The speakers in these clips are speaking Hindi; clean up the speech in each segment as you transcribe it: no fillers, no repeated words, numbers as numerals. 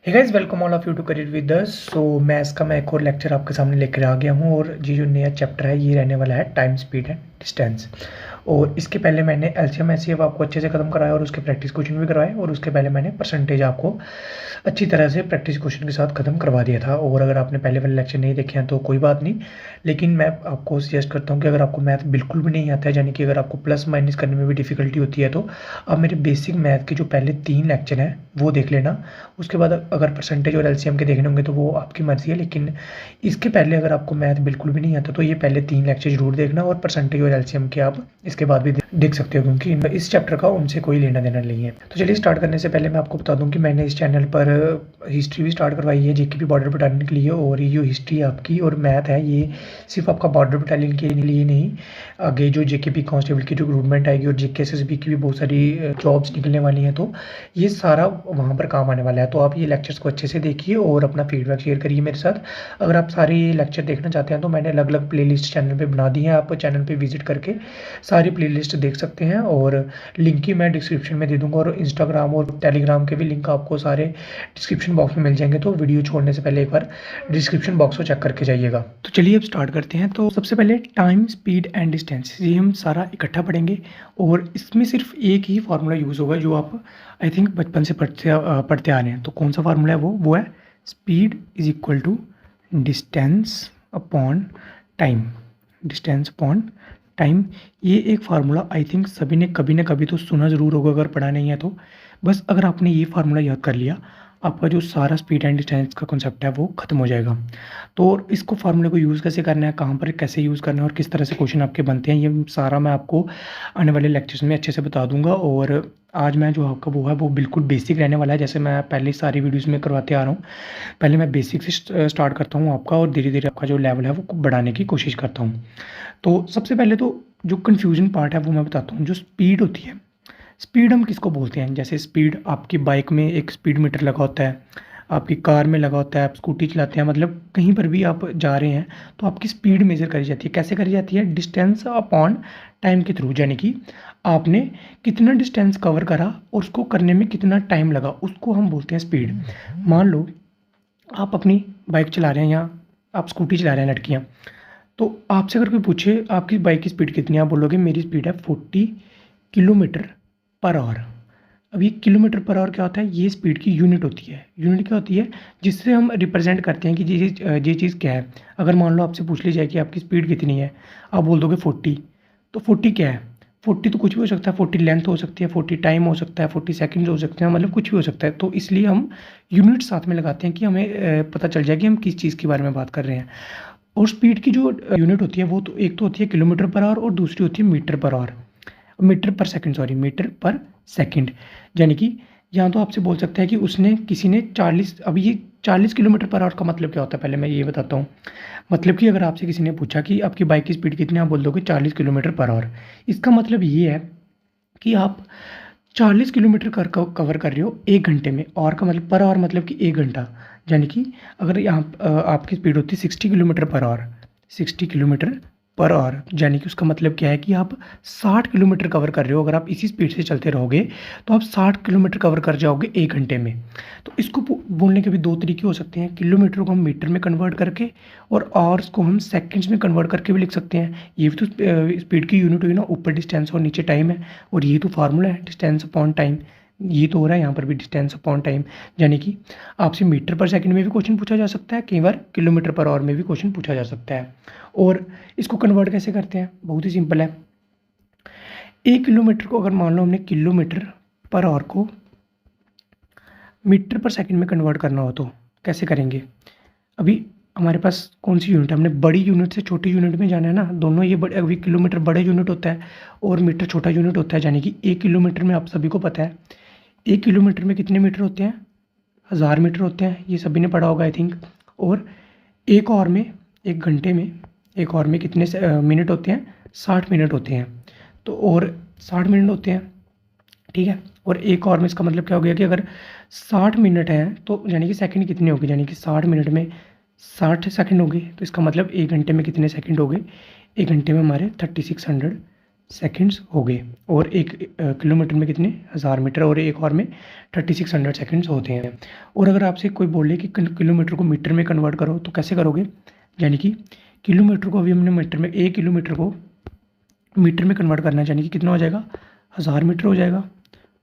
Hey guys, welcome all of you to career with us. Maths का मैं एक और लेक्चर आपके सामने लेकर आ गया हूँ और ये जो नया चैप्टर है ये रहने वाला है टाइम, स्पीड एंड डिस्टेंस। और इसके पहले मैंने एलसीएम एचसीएफ आपको अच्छे से खत्म कराया और उसके प्रैक्टिस क्वेश्चन भी करवाए, और उसके पहले मैंने परसेंटेज आपको अच्छी तरह से प्रैक्टिस क्वेश्चन के साथ खत्म करवा दिया था। और अगर आपने पहले वाले लेक्चर नहीं देखे हैं तो कोई बात नहीं, लेकिन मैं आपको सजेस्ट करता हूँ कि अगर आपको मैथ बिल्कुल भी नहीं आता है, यानी कि अगर आपको प्लस माइनस करने में भी डिफिकल्टी होती है, तो आप मेरे बेसिक मैथ के जो पहले 3 लेक्चर हैं वो देख लेना। उसके बाद अगर परसेंटेज और एलसीएम के देखने होंगे तो वो आपकी मर्ज़ी है, लेकिन इसके पहले अगर आपको मैथ बिल्कुल भी नहीं आता तो ये पहले 3 लेक्चर जरूर देखना, और परसेंटेज और एलसीएम के आप इसके बाद भी देख सकते हो, क्योंकि इस चैप्टर का उनसे कोई लेना देना नहीं है। तो चलिए स्टार्ट करने से पहले मैं आपको बता दूं कि मैंने इस चैनल पर हिस्ट्री भी स्टार्ट करवाई है जेकेपी बॉर्डर बटालियन के लिए, और ये जो हिस्ट्री आपकी और मैथ है ये सिर्फ आपका बॉर्डर बटालियन के लिए नहीं, आगे जो जेकेपी कांस्टेबल की जो रिक्रूटमेंट आएगी और जेके एसएसबी की भी बहुत सारी जॉब्स निकलने वाली हैं, तो ये सारा वहाँ पर काम आने वाला है। तो आप ये लेक्चर्स को अच्छे से देखिए और अपना फीडबैक शेयर करिए मेरे साथ। अगर आप सारे ये लेक्चर देखना चाहते हैं तो मैंने अलग अलग प्लेलिस्ट चैनल पे बना दी है, आप चैनल पे विजिट करके सारी प्लेलिस्ट देख सकते हैं, और लिंक ही मैं डिस्क्रिप्शन में दे दूंगा, और इंस्टाग्राम और टेलीग्राम के भी लिंक आपको सारे डिस्क्रिप्शन बॉक्स में मिल जाएंगे। तो वीडियो छोड़ने से पहले एक बार डिस्क्रिप्शन बॉक्स को चेक करके जाइएगा। तो चलिए अब स्टार्ट करते हैं। तो सबसे पहले टाइम, स्पीड एंड डिस्टेंस, ये हम सारा इकट्ठा पढ़ेंगे, और इसमें सिर्फ एक ही फार्मूला यूज़ होगा जो आप आई थिंक बचपन से पढ़ते आ रहे हैं। तो कौन सा फार्मूला है वो है speed is equal to distance upon time. Distance upon time, ये एक फार्मूला आई थिंक सभी ने कभी ना कभी तो सुना ज़रूर होगा, अगर पढ़ा नहीं है तो। बस अगर आपने ये फार्मूला याद कर लिया, आपका जो सारा स्पीड एंड डिस्टेंस का कॉन्सेप्ट है वो खत्म हो जाएगा। तो इसको फार्मूले को यूज़ कैसे करना है, कहाँ पर कैसे यूज़ करना है और किस तरह से क्वेश्चन आपके बनते हैं, ये सारा मैं आपको आने वाले लेक्चर्स में अच्छे से बता दूंगा। और आज मैं जो आपका वो है वो बिल्कुल बेसिक रहने वाला है, जैसे मैं पहले सारी वीडियोज़ में करवाते आ रहा हूँ। पहले मैं बेसिक से स्टार्ट करता हूँ आपका, और धीरे धीरे आपका जो लेवल है वो बढ़ाने की कोशिश करता हूँ। तो सबसे पहले तो जो कन्फ्यूजन पार्ट है वो मैं बताता हूँ। जो स्पीड होती है, स्पीड हम किसको बोलते हैं? जैसे स्पीड आपकी बाइक में एक स्पीड मीटर लगा होता है, आपकी कार में लगा होता है, आप स्कूटी चलाते हैं, मतलब कहीं पर भी आप जा रहे हैं तो आपकी स्पीड मेजर करी जाती है। कैसे करी जाती है? डिस्टेंस अपॉन टाइम के थ्रू, यानी कि आपने कितना डिस्टेंस कवर करा और उसको करने में कितना टाइम लगा, उसको हम बोलते हैं स्पीड। मान लो आप अपनी बाइक चला रहे हैं या आप स्कूटी चला रहे हैं लड़कियाँ, तो आपसे अगर कोई पूछे आपकी बाइक की स्पीड कितनी है, आप बोलोगे मेरी स्पीड है 40 किलोमीटर पर आवर। अब ये किलोमीटर पर आवर क्या होता है? ये स्पीड की यूनिट होती है। यूनिट क्या होती है? जिससे हम रिप्रेजेंट करते हैं कि ये चीज़ क्या है। अगर मान लो आपसे पूछ ली जाए कि आपकी स्पीड कितनी है, आप बोल दोगे 40, तो 40 क्या है? 40 तो कुछ भी हो सकता है, 40 लेंथ हो सकती है, 40 टाइम हो सकता है, 40 सेकंड हो सकते हैं, मतलब कुछ भी हो सकता है। तो इसलिए हम यूनिट साथ में लगाते हैं कि हमें पता चल जाए कि हम किस चीज़ के बारे में बात कर रहे हैं। और स्पीड की जो यूनिट होती है वो तो एक तो होती है किलोमीटर पर आवर और दूसरी होती है मीटर पर आवर, मीटर पर सेकंड, सॉरी मीटर पर सेकंड। यानी कि यहाँ तो आपसे बोल सकता है कि उसने किसी ने 40, अब ये 40 किलोमीटर पर आवर का मतलब क्या होता है पहले मैं ये बताता हूँ। मतलब कि अगर आपसे किसी ने पूछा कि आपकी बाइक की स्पीड कितनी है, आप बोल दोगे 40 किलोमीटर पर आवर। इसका मतलब ये है कि आप 40 किलोमीटर कवर कर रहे हो 1 घंटे में, और का मतलब पर आवर मतलब कि 1 घंटा। यानी कि अगर यहाँ आपकी स्पीड होती है 60 kilometre per hour, 60 kilometre per hour, यानी कि उसका मतलब क्या है कि आप 60 किलोमीटर कवर कर रहे हो। अगर आप इसी स्पीड से चलते रहोगे तो आप 60 किलोमीटर कवर कर जाओगे 1 घंटे में। तो इसको बोलने के भी 2 तरीके हो सकते हैं। किलोमीटर को हम मीटर में कन्वर्ट करके और आवर्स को हम सेकंड्स में कन्वर्ट करके भी लिख सकते हैं। ये भी तो स्पीड की यूनिट हुई ना, ऊपर डिस्टेंस और नीचे टाइम है, और ये तो फार्मूला है डिस्टेंस अपॉन टाइम। ये तो हो रहा है यहाँ पर भी डिस्टेंस अपॉन टाइम, यानी कि आपसे मीटर पर सेकंड में भी क्वेश्चन पूछा जा सकता है, कई बार किलोमीटर पर आवर में भी क्वेश्चन पूछा जा सकता है। और इसको कन्वर्ट कैसे करते हैं? बहुत ही सिंपल है। 1 किलोमीटर को अगर मान लो हमने किलोमीटर पर आवर को मीटर पर सेकंड में कन्वर्ट करना हो तो कैसे करेंगे? अभी हमारे पास कौन सी यूनिट है? हमने बड़ी यूनिट से छोटी यूनिट में जाना है ना, दोनों ये बड़े। अभी किलोमीटर बड़े यूनिट होता है और मीटर छोटा यूनिट होता है, यानी कि 1 किलोमीटर में आप सभी को पता है 1 किलोमीटर में कितने मीटर होते हैं? 1000 मीटर होते हैं, ये सभी ने पढ़ा होगा आई थिंक। और 1 आवर में, 1 घंटे में, 1 आवर में कितने मिनट होते हैं? 60 मिनट होते हैं। तो और 60 मिनट होते हैं, ठीक है। और 1 आवर में इसका मतलब क्या हो गया कि अगर 60 मिनट हैं तो यानी कि सेकंड कितने होंगे? यानी कि 60 मिनट में 60 सेकंड होंगे, तो इसका मतलब 1 घंटे में कितने सेकंड हो गए? 1 घंटे में हमारे 3600 सेकंड्स हो गए। और एक किलोमीटर में कितने 1000 मीटर, और एक और में 3600 सेकंड्स होते हैं। और अगर आपसे कोई बोले कि किलोमीटर को मीटर में कन्वर्ट करो तो कैसे करोगे, यानी कि किलोमीटर को अभी हमने मीटर में, 1 किलोमीटर को मीटर में कन्वर्ट करना है, यानी कि कितना हो जाएगा 1000 मीटर हो जाएगा।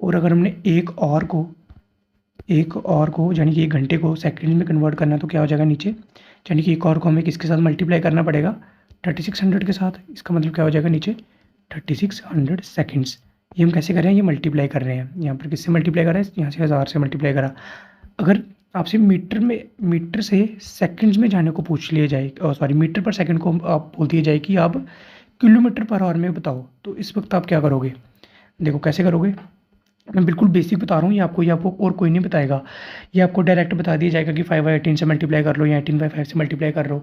और अगर हमने एक और को यानी कि 1 घंटे को सेकंड में कन्वर्ट करना है तो क्या हो जाएगा नीचे, यानी कि एक और को हमें किसके साथ मल्टीप्लाई करना पड़ेगा 3600 के साथ। इसका मतलब क्या हो जाएगा नीचे 3600 सेकंड्स। ये हम कैसे कर रहे हैं, ये मल्टीप्लाई कर रहे हैं, यहाँ पर किससे मल्टीप्लाई कर रहे हैं, यहाँ से 1000 से मल्टीप्लाई करा। अगर आपसे मीटर से सेकंड्स में जाने को पूछ लिया जाए, सॉरी मीटर पर सेकंड को आप बोल दिया जाए कि आप किलोमीटर पर आवर में बताओ, तो इस वक्त आप क्या करोगे, देखो कैसे करोगे। मैं बिल्कुल बेसिक बता रहा हूँ, ये आपको और कोई नहीं बताएगा। ये आपको डायरेक्ट बता दिया जाएगा कि 5/18 से मल्टीप्लाई कर लो या 18/5 से मल्टीप्लाई कर लो।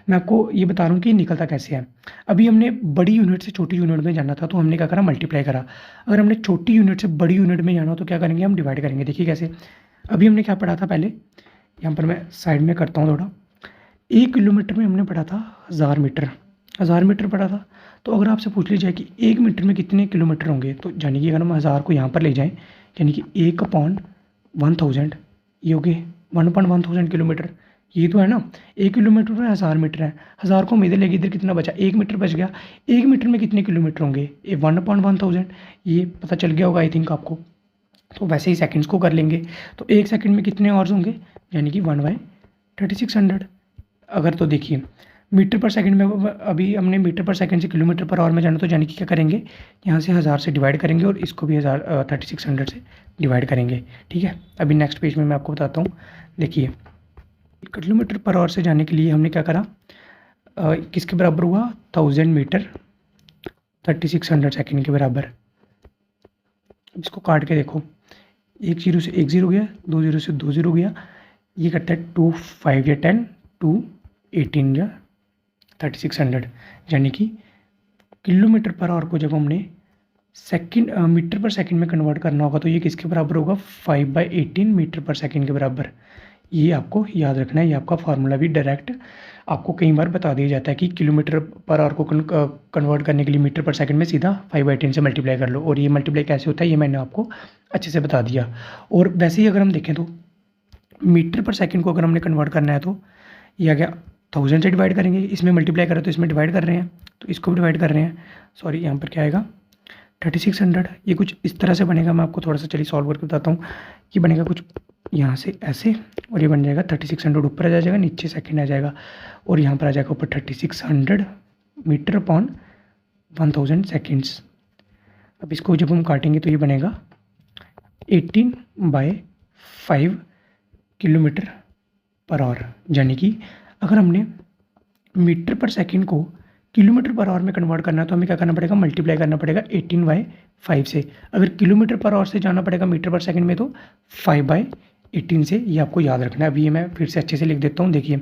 मैं आपको ये बता रहा हूँ कि ये निकलता कैसे है। अभी हमने बड़ी यूनिट से छोटी यूनिट में जाना था तो हमने क्या करा, मल्टीप्लाई करा। अगर हमने छोटी यूनिट से बड़ी यूनिट में जाना हो तो क्या करेंगे, हम डिवाइड करेंगे। देखिए कैसे, अभी हमने क्या पढ़ा था पहले, यहाँ पर मैं साइड में करता हूँ थोड़ा। 1 किलोमीटर में हमने पढ़ा था 1000 मीटर, 1000 मीटर पढ़ा था। तो अगर आपसे पूछ ली जाए कि 1 मीटर में कितने किलोमीटर होंगे, तो यानी कि अगर हम 1000 को यहाँ पर ले जाएं, यानी कि 1/1000, ये हो गए 1/1000 किलोमीटर। ये तो है ना, 1 किलोमीटर में 1000 मीटर है, 1000 को हम इधर लेके, इधर कितना बचा, 1 मीटर बच गया। 1 मीटर में कितने किलोमीटर होंगे, ये 1/1000, ये पता चल गया होगा आई थिंक आपको। तो वैसे ही सेकंड्स को कर लेंगे, तो 1 सेकंड में कितने आवर्स होंगे, यानी कि 1/3600। अगर तो देखिए मीटर पर सेकंड में, अभी हमने मीटर पर सेकंड से किलोमीटर पर आवर में जाना, तो यानी कि क्या करेंगे, यहाँ से 1000 से डिवाइड करेंगे और इसको भी 3600 से डिवाइड करेंगे। ठीक है, अभी नेक्स्ट पेज में मैं आपको बताता हूँ। देखिए किलोमीटर पर आवर से जाने के लिए हमने क्या करा, किसके बराबर हुआ, 1000 मीटर 3600 सेकेंड के बराबर। इसको काट के देखो, 1 0 से 1 0 गया, 2 0 से 2 0 गया, ये करता है 2 5 या 10 2 18 या 3600, यानी कि किलोमीटर पर आवर को जब हमने सेकंड मीटर पर सेकंड में कन्वर्ट करना होगा तो ये किसके बराबर होगा, 5/18 मीटर पर सेकंड के बराबर। ये आपको याद रखना है, ये आपका फार्मूला भी डायरेक्ट आपको कई बार बता दिया जाता है कि किलोमीटर पर आवर को कन्वर्ट करने के लिए मीटर पर सेकंड में सीधा 5/10 से मल्टीप्लाई कर लो। और ये मल्टीप्लाई कैसे होता है ये मैंने आपको अच्छे से बता दिया। और वैसे ही अगर हम देखें तो मीटर पर सेकंड को अगर हमने कन्वर्ट करना है तो ये आ गया 1000 से डिवाइड करेंगे, इसमें मल्टीप्लाई करें तो इसमें डिवाइड कर रहे हैं, तो इसको भी डिवाइड कर रहे हैं। सॉरी, यहाँ पर क्या आएगा 3600। ये कुछ इस तरह से बनेगा, मैं आपको थोड़ा सा चलिए सॉल्व करके बताता हूँ। कि बनेगा कुछ यहाँ से ऐसे, और ये बन जाएगा 3600 ऊपर आ जाएगा, नीचे सेकंड आ जाएगा, और यहाँ पर आ जाएगा ऊपर 3600 मीटर अपॉन 1000 सेकेंड्स। अब इसको जब हम काटेंगे तो ये बनेगा 18/5 किलोमीटर पर आवर। यानी कि अगर हमने मीटर पर सेकंड को किलोमीटर पर आवर में कन्वर्ट करना है तो हमें क्या करना पड़ेगा, मल्टीप्लाई करना पड़ेगा 18/5 से। अगर किलोमीटर पर आवर से जाना पड़ेगा मीटर पर सेकंड में तो 5/18 से। ये आपको याद रखना है। अभी ये मैं फिर से अच्छे से लिख देता हूँ। देखिए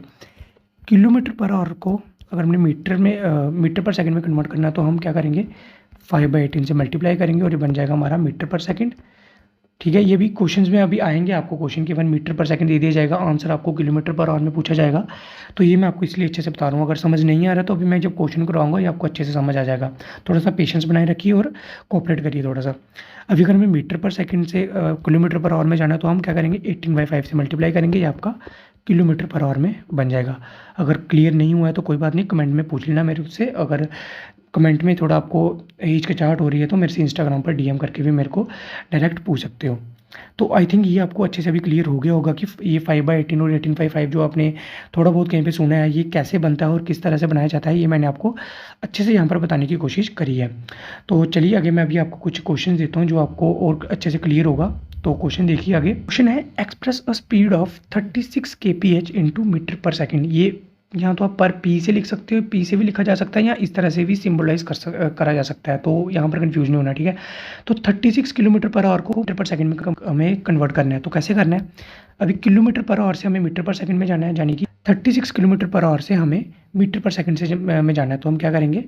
किलोमीटर पर आवर को अगर हमने मीटर पर सेकंड में कन्वर्ट करना है तो हम क्या करेंगे, 5/18 से मल्टीप्लाई करेंगे और ये बन जाएगा हमारा मीटर पर सेकंड। ठीक है, ये भी क्वेश्चंस में अभी आएंगे आपको क्वेश्चन कि 1 मीटर पर सेकंड दे दिया जाएगा, आंसर आपको किलोमीटर पर आवर में पूछा जाएगा। तो ये मैं आपको इसलिए अच्छे से बता रहा हूँ, अगर समझ नहीं आ रहा तो अभी मैं जब क्वेश्चन कराऊंगा ये आपको अच्छे से समझ आ जाएगा। थोड़ा सा पेशेंस बनाए रखिए और कोऑपरेट करिए थोड़ा सा। अभी अगर हमें मीटर पर सेकंड से किलोमीटर पर आवर में जाना है तो हम क्या करेंगे, 18/5 से मल्टीप्लाई करेंगे, ये आपका किलोमीटर पर आवर में बन जाएगा। अगर क्लियर नहीं हुआ है तो कोई बात नहीं, कमेंट में पूछ लेना मेरे से। अगर कमेंट में थोड़ा आपको हिचकिचाहट हो रही है तो मेरे से इंस्टाग्राम पर डीएम करके भी मेरे को डायरेक्ट पूछ सकते हो। तो आई थिंक ये आपको अच्छे से अभी क्लियर हो गया होगा कि ये 5/18 और 18/5 जो आपने थोड़ा बहुत कहीं पे सुना है ये कैसे बनता है और किस तरह से बनाया जाता है, ये मैंने आपको अच्छे से यहाँ पर बताने की कोशिश करी है। तो चलिए आगे मैं अभी आपको कुछ क्वेश्चन देता हूँ जो आपको और अच्छे से क्लियर होगा। तो क्वेश्चन देखिए आगे। क्वेश्चन है express a speed of 36 kph into metre per second. ये यहाँ तो आप पर पी से लिख सकते हो, पी से भी लिखा जा सकता है या इस तरह से भी सिम्बलाइज करा जा सकता है, तो यहाँ पर कंफ्यूज नहीं होना। ठीक है, तो 36 किलोमीटर पर आवर को मीटर पर सेकंड में हमें कन्वर्ट करना है। तो कैसे करना है, अभी किलोमीटर पर आवर से हमें मीटर पर सेकंड में जाना है, यानी कि 36 किलोमीटर पर आवर से हमें मीटर पर सेकंड से में जाना है। तो हम क्या करेंगे,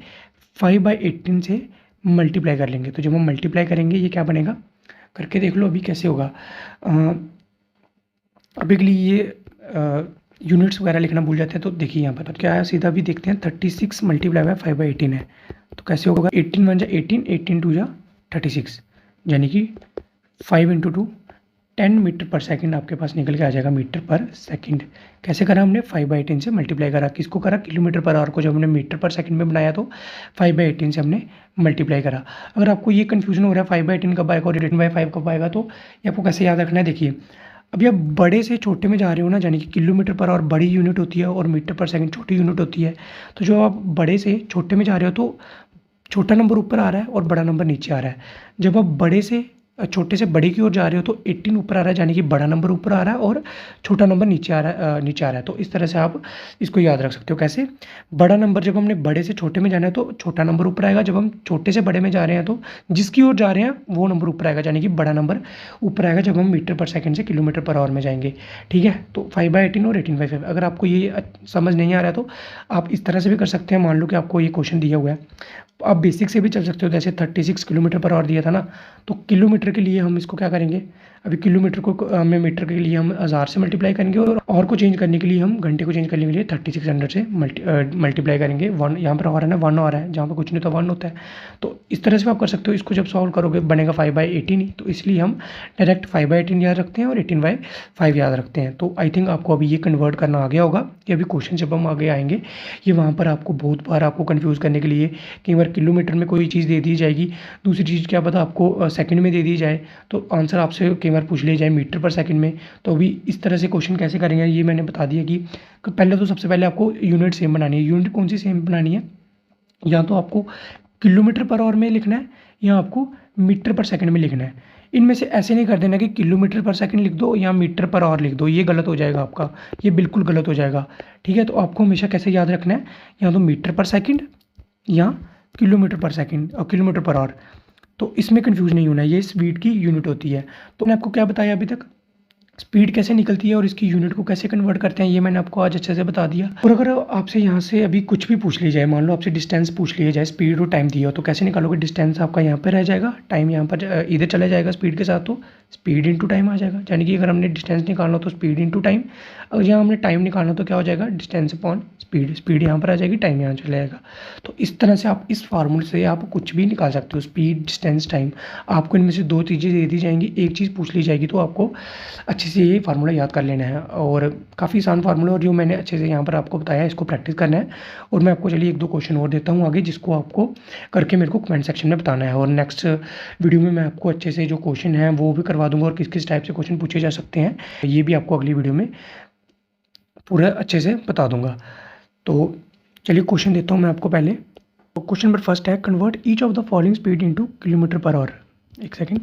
5/18 से मल्टीप्लाई कर लेंगे। तो जब हम मल्टीप्लाई करेंगे ये क्या बनेगा, करके देख लो अभी कैसे होगा। अभी के लिए ये यूनिट्स वगैरह लिखना भूल जाते हैं। तो देखिए यहाँ पर तो क्या है, सीधा भी देखते हैं, 36 मल्टीप्लाई बाय 5/18 है, तो कैसे होगा, 18 वन जा 18, 18 टू जा 36, यानी कि 5 इंटू 2 10 मीटर पर सेकंड आपके पास निकल के आ जाएगा मीटर पर सेकंड। कैसे करा हमने, 5/18 से मल्टीप्लाई करा। किसको करा, किलोमीटर पर आवर को जब हमने मीटर पर सेकंड में बनाया तो 5/18 से हमने मल्टीप्लाई करा। अगर आपको ये कन्फ्यूजन हो रहा है 5/18 कब आएगा और 18/5 कब आएगा, तो ये आपको कैसे याद रखना है, देखिए अभी आप बड़े से छोटे में जा रहे हो ना, यानी कि किलोमीटर पर आवर बड़ी यूनिट होती है और मीटर पर सेकंड छोटी यूनिट होती है। तो जो आप बड़े से छोटे में जा रहे हो तो छोटा नंबर ऊपर आ रहा है और बड़ा नंबर नीचे आ रहा है। जब आप बड़े से छोटे से बड़े की ओर जा रहे हो तो 18 ऊपर आ रहा है, यानी कि बड़ा नंबर ऊपर आ रहा है और छोटा नंबर नीचे आ रहा है। तो इस तरह से आप इसको याद रख सकते हो। कैसे, बड़ा नंबर जब हमने बड़े से छोटे में जाना है तो छोटा नंबर ऊपर आएगा, जब हम छोटे से बड़े में जा रहे हैं तो जिसकी ओर जा रहे हैं वो नंबर ऊपर आएगा, यानी कि बड़ा नंबर ऊपर आएगा जब हम मीटर पर सेकंड से किलोमीटर पर आवर में जाएंगे। ठीक है, तो 5/18 और 18/5। अगर आपको ये समझ नहीं आ रहा है तो आप इस तरह से भी कर सकते हैं। मान लो कि आपको ये क्वेश्चन दिया हुआ है, आप बेसिक से भी चल सकते हो। जैसे 36 किलोमीटर पर आवर दिया था ना, तो किलोमीटर के लिए हम इसको क्या करेंगे, अभी किलोमीटर को हमें मीटर के लिए हम 1000 से मल्टीप्लाई करेंगे और को चेंज करने के लिए हम घंटे को चेंज करने के लिए 3600 से मल्टीप्लाई करेंगे। 1 यहाँ पर और है ना, 1 और है, जहाँ पर कुछ नहीं तो 1 होता है। तो इस तरह से आप कर सकते हो। इसको जब सॉल्व करोगे बनेगा 5/18 ही, तो इसलिए हम डायरेक्ट 5/18 याद रखते हैं और 18/5 याद रखते हैं। तो आई थिंक आपको अभी ये कन्वर्ट करना आ गया होगा। ये अभी क्वेश्चन जब हम आगे आएंगे, ये वहाँ पर आपको बहुत बार आपको कन्फ्यूज़ करने के लिए कई बार किलोमीटर में कोई चीज़ दे दी जाएगी, दूसरी चीज़ क्या पता आपको सेकंड में दे दी जाए, तो आंसर आपसे कई बार पूछ लिया जाए मीटर पर सेकंड में। तो अभी इस तरह से क्वेश्चन कैसे करेंगे ये मैंने बता दिया कि पहले तो सबसे पहले आपको यूनिट सेम बनानी है। यूनिट कौन सी सेम बनानी है, या तो आपको किलोमीटर पर आवर में लिखना है या आपको मीटर पर सेकंड में लिखना है। इनमें से ऐसे नहीं कर देना कि किलोमीटर पर सेकंड लिख दो या मीटर पर आवर लिख दो, ये गलत हो जाएगा आपका, ये बिल्कुल गलत हो जाएगा। ठीक है, तो आपको हमेशा कैसे याद रखना है, या तो मीटर पर सेकंड या किलोमीटर पर सेकंड और किलोमीटर पर आवर। तो इसमें कंफ्यूज नहीं होना है, ये स्पीड की यूनिट होती है। तो मैंने आपको क्या बताया अभी तक, स्पीड कैसे निकलती है और इसकी यूनिट को कैसे कन्वर्ट करते हैं, ये मैंने आपको आज अच्छे से बता दिया। और अगर आपसे यहाँ से अभी कुछ भी पूछ लिया जाए, मान लो आपसे डिस्टेंस पूछ लिया जाए, स्पीड और टाइम दिया हो, तो कैसे निकालोगे, डिस्टेंस आपका यहाँ पर रह जाएगा, टाइम यहाँ पर इधर चला जाएगा स्पीड के साथ, तो स्पीड इंटू टाइम आ जाएगा। यानी कि अगर हमने डिस्टेंस निकालना तो स्पीड इंटू टाइम, अगर यहाँ हमने टाइम निकालना तो क्या हो जाएगा, डिस्टेंस अपॉन स्पीड। स्पीड यहाँ पर आ जाएगी, टाइम यहाँ चला जाएगा। तो इस तरह से आप इस फार्मूले से आप कुछ भी निकाल सकते हो, स्पीड, डिस्टेंस, टाइम। आपको इनमें से 2 चीज़ें दे दी जाएंगी, एक चीज़ पूछ ली जाएगी, तो आपको अच्छे से ये फार्मूला याद कर लेना है। और काफ़ी आसान फार्मूला, और जो मैंने अच्छे से यहाँ पर आपको बताया है इसको प्रैक्टिस करना है। और मैं आपको चलिए 1-2 क्वेश्चन और देता हूँ आगे, जिसको आपको करके मेरे को कमेंट सेक्शन में बताना है। और नेक्स्ट वीडियो में मैं आपको अच्छे से जो क्वेश्चन हैं वो भी करवा दूंगा, और किस किस टाइप से क्वेश्चन पूछे जा सकते हैं ये भी आपको अगली वीडियो में पूरा अच्छे से बता दूंगा। तो चलिए क्वेश्चन देता हूँ मैं आपको पहले। क्वेश्चन नंबर फर्स्ट है, convert each of the following speed into kilometre per hour. एक सेकंड,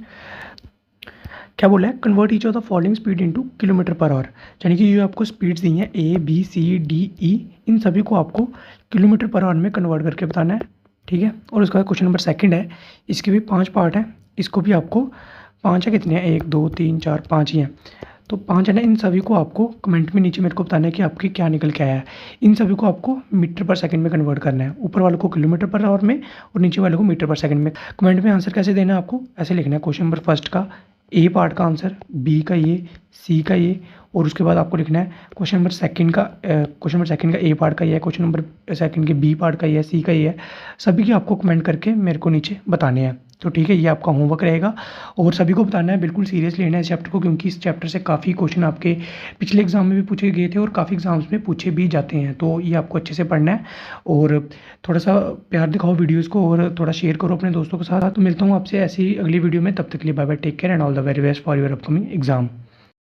क्या बोला है, convert each of the following speed into kilometre per hour. यानी कि ये आपको स्पीड्स दी हैं A B C D E, इन सभी को आपको किलोमीटर पर आवर में कन्वर्ट करके बताना है। ठीक है, और उसके बाद क्वेश्चन नंबर सेकंड है, इसके भी 5 पार्ट हैं, इसको भी आपको 5 है, कितने हैं, 1 2 3 4 5 ही हैं, तो 5 है ना। इन सभी को आपको कमेंट में नीचे मेरे को बताना है कि आपकी क्या निकल के आया है। इन सभी को आपको मीटर पर सेकंड में कन्वर्ट करना है, ऊपर वाले को किलोमीटर पर आवर में और नीचे वाले को मीटर पर सेकंड में। कमेंट में आंसर कैसे देना है, आपको ऐसे लिखना है, क्वेश्चन नंबर फर्स्ट का A पार्ट का आंसर, B का ये, C का ये, और उसके बाद आपको लिखना है क्वेश्चन नंबर सेकंड का A पार्ट का ये है, क्वेश्चन नंबर सेकंड के B पार्ट का ये है, C का ये है। सभी की आपको कमेंट करके मेरे को नीचे बताने हैं। तो ठीक है, ये आपका होमवर्क रहेगा और सभी को बताना है, बिल्कुल सीरियस लेना है इस चैप्टर को, क्योंकि इस चैप्टर से काफ़ी क्वेश्चन आपके पिछले एग्जाम में भी पूछे गए थे और काफ़ी एग्जाम्स में पूछे भी जाते हैं। तो ये आपको अच्छे से पढ़ना है और थोड़ा सा प्यार दिखाओ वीडियोज़ को और थोड़ा शेयर करो अपने दोस्तों के साथ। तो मिलता हूँ आपसे ऐसी अगली वीडियो में, तब तक के लिए bye bye, take care and all the very best for your upcoming exam.